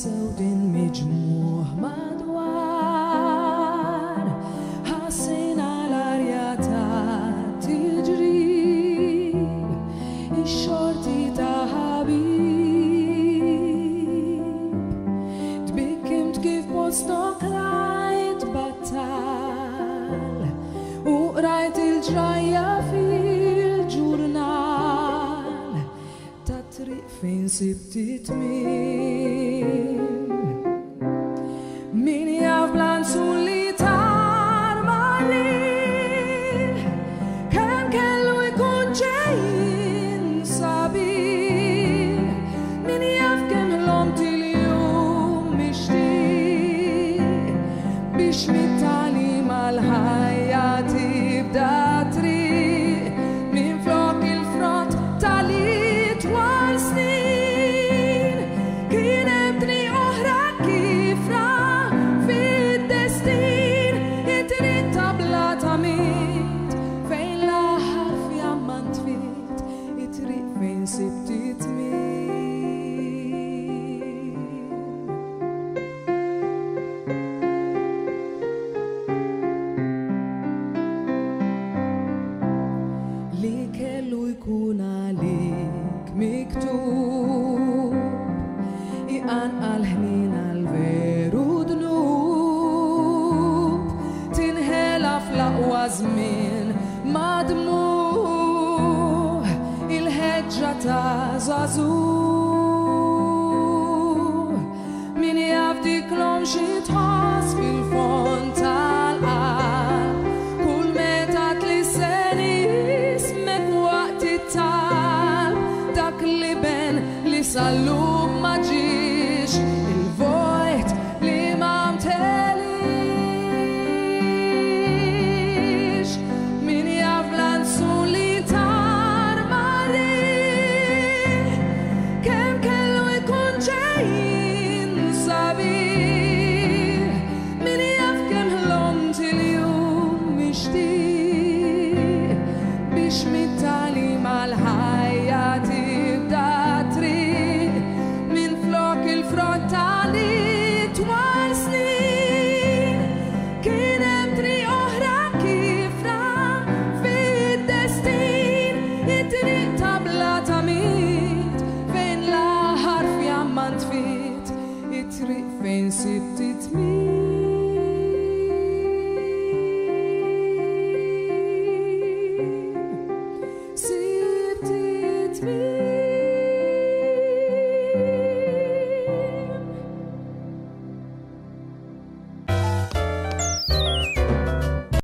سود مجموع مدوار حسين على رياتها تجري الشرطي تحبيب تبكمت كيف بوسطك رايت بطل وقرأت الجراية في الجورنال تطريق فين سبتت min jag bland solitar malin kan kello ikun ġejjin sabiħ min jaf kemm l-om til-jum mixtieq biex mit-tali mal-ħajja tibda triq min flok il-frott tal-itwal snin kien hemm triq oħra kifra fid-destin it-triq tabla tamit fejn l-aħħar fjamman tfiet it-triq fejn sibtit li kellu jkun għalik miktub iqanqal ħnin għal-veru dnub tinħela fl-aqwa żmien madmuh il-ħeġġa ta' żagħżugħ min jaf diklhom xi tħoss